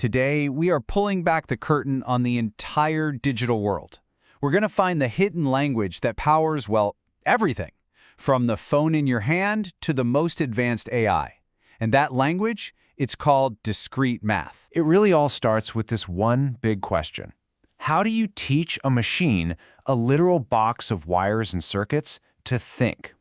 Today, we are pulling back the curtain on the entire digital world. We're going to find the hidden language that powers, well, everything, from the phone in your hand to the most advanced AI. And that language, it's called discrete math. It really all starts with this one big question. How do you teach a machine, a literal box of wires and circuits, to think?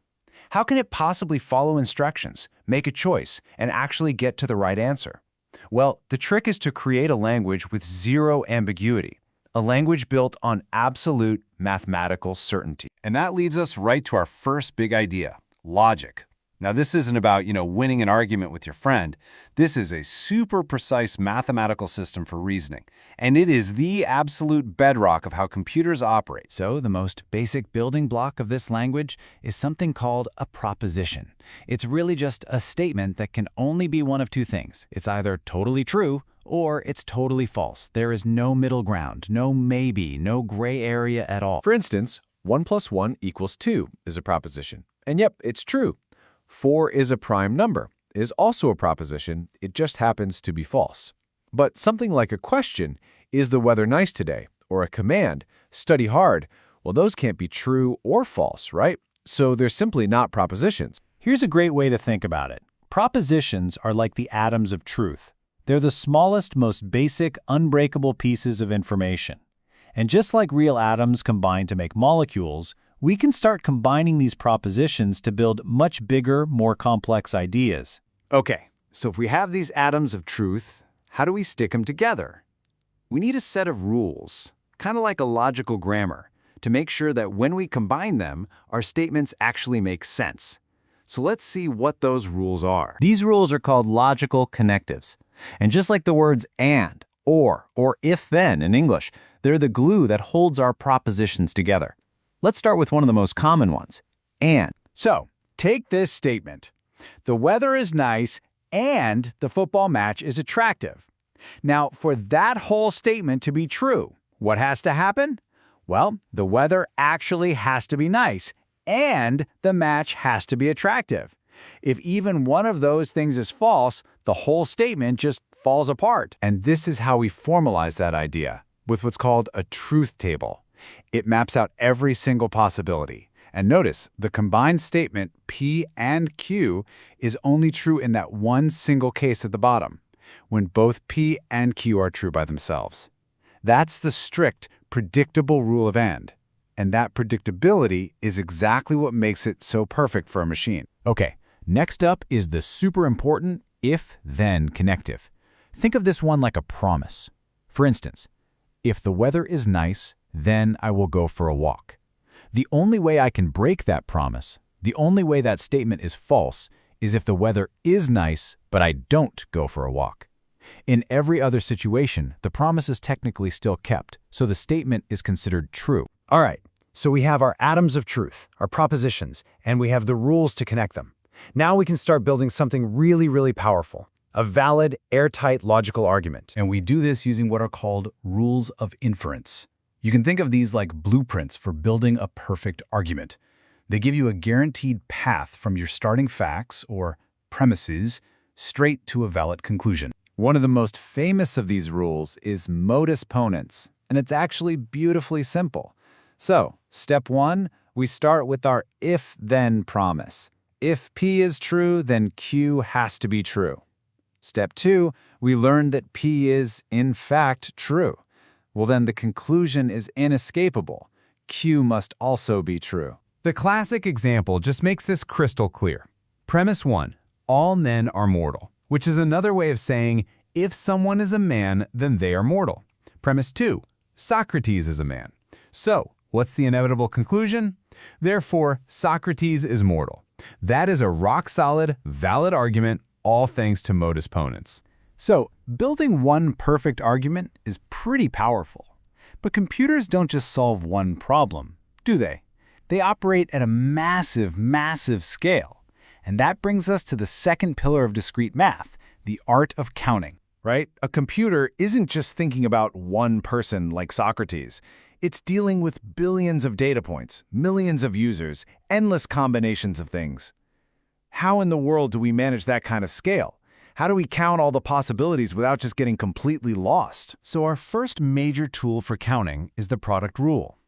How can it possibly follow instructions, make a choice, and actually get to the right answer? Well, the trick is to create a language with zero ambiguity, a language built on absolute mathematical certainty. And that leads us right to our first big idea, logic. Now, this isn't about, winning an argument with your friend. This is a super precise mathematical system for reasoning, and it is the absolute bedrock of how computers operate. So, the most basic building block of this language is something called a proposition. It's really just a statement that can only be one of two things. It's either totally true or it's totally false. There is no middle ground, no maybe, no gray area at all. For instance, 1 + 1 = 2 is a proposition. And yep, it's true. 4 is a prime number is also a proposition, it just happens to be false. But something like a question, is the weather nice today? Or a command, study hard, well, those can't be true or false, right? So they're simply not propositions. Here's a great way to think about it. Propositions are like the atoms of truth. They're the smallest, most basic, unbreakable pieces of information. And just like real atoms combine to make molecules, we can start combining these propositions to build much bigger, more complex ideas. Okay, so if we have these atoms of truth, how do we stick them together? We need a set of rules, kind of like a logical grammar, to make sure that when we combine them, our statements actually make sense. So let's see what those rules are. These rules are called logical connectives. And just like the words and, or if-then in English, they're the glue that holds our propositions together. Let's start with one of the most common ones, and. So, take this statement. The weather is nice and the football match is attractive. Now, for that whole statement to be true, what has to happen? Well, the weather actually has to be nice and the match has to be attractive. If even one of those things is false, the whole statement just falls apart. And this is how we formalize that idea, with what's called a truth table. It maps out every single possibility. And notice, the combined statement P and Q is only true in that one single case at the bottom, when both P and Q are true by themselves. That's the strict, predictable rule of AND. And that predictability is exactly what makes it so perfect for a machine. Okay, next up is the super important if-then connective. Think of this one like a promise. For instance, if the weather is nice, then I will go for a walk. The only way I can break that promise, the only way that statement is false, is if the weather is nice, but I don't go for a walk. In every other situation, the promise is technically still kept, so the statement is considered true. All right, so we have our atoms of truth, our propositions, and we have the rules to connect them. Now we can start building something really, really powerful. A valid, airtight logical argument. And we do this using what are called rules of inference. You can think of these like blueprints for building a perfect argument. They give you a guaranteed path from your starting facts, or premises, straight to a valid conclusion. One of the most famous of these rules is modus ponens, and it's actually beautifully simple. So, step 1, we start with our if-then promise. If P is true, then Q has to be true. Step 2, we learn that P is, in fact, true. Well, then the conclusion is inescapable. Q must also be true. The classic example just makes this crystal clear. Premise 1, all men are mortal, which is another way of saying if someone is a man, then they are mortal. Premise 2, Socrates is a man. So, what's the inevitable conclusion? Therefore, Socrates is mortal. That is a rock-solid, valid argument, all thanks to modus ponens. So, building one perfect argument is pretty powerful. But computers don't just solve one problem, do they? They operate at a massive, massive scale. And that brings us to the second pillar of discrete math, the art of counting. Right? A computer isn't just thinking about one person like Socrates. It's dealing with billions of data points, millions of users, endless combinations of things. How in the world do we manage that kind of scale? How do we count all the possibilities without just getting completely lost? So our first major tool for counting is the product rule.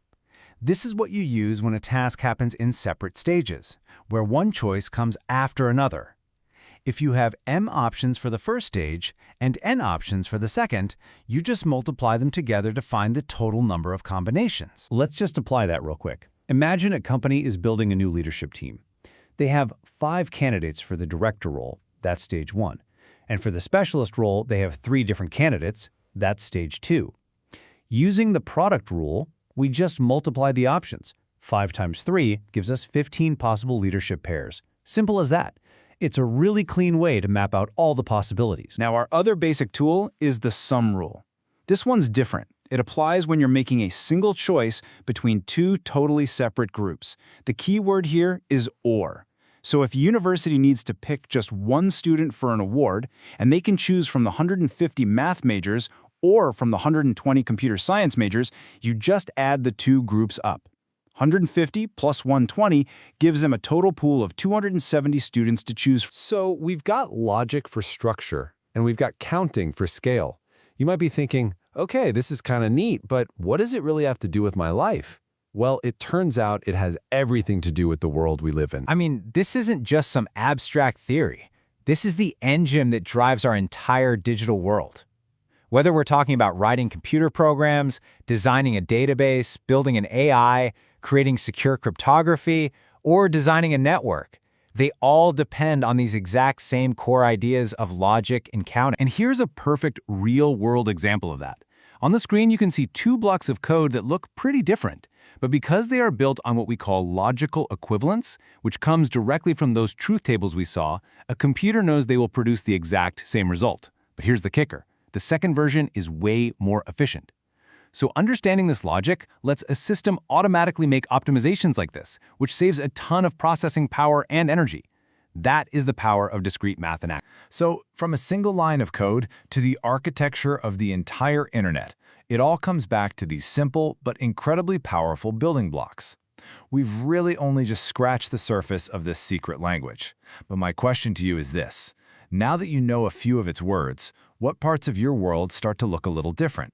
This is what you use when a task happens in separate stages, where one choice comes after another. If you have m options for the first stage and n options for the second, you just multiply them together to find the total number of combinations. Let's just apply that real quick. Imagine a company is building a new leadership team. They have 5 candidates for the director role, that's stage 1. And for the specialist role, they have 3 different candidates, that's stage 2. Using the product rule, we just multiply the options. 5 times 3 gives us 15 possible leadership pairs. Simple as that. It's a really clean way to map out all the possibilities. Now, our other basic tool is the sum rule. This one's different. It applies when you're making a single choice between 2 totally separate groups. The key word here is or. So if a university needs to pick just one student for an award, and they can choose from the 150 math majors or from the 120 computer science majors, you just add the 2 groups up. 150 plus 120 gives them a total pool of 270 students to choose from. So we've got logic for structure, and we've got counting for scale. You might be thinking, okay, this is kind of neat, but what does it really have to do with my life? Well, it turns out it has everything to do with the world we live in. I mean, this isn't just some abstract theory. This is the engine that drives our entire digital world. Whether we're talking about writing computer programs, designing a database, building an AI, creating secure cryptography, or designing a network, they all depend on these exact same core ideas of logic and counting. And here's a perfect real-world example of that. On the screen, you can see 2 blocks of code that look pretty different. But because they are built on what we call logical equivalence, which comes directly from those truth tables we saw, a computer knows they will produce the exact same result. But here's the kicker. The second version is way more efficient. So understanding this logic lets a system automatically make optimizations like this, which saves a ton of processing power and energy. That is the power of discrete math and action. So from a single line of code to the architecture of the entire internet, it all comes back to these simple but incredibly powerful building blocks. We've really only just scratched the surface of this secret language. But my question to you is this. Now that you know a few of its words, what parts of your world start to look a little different?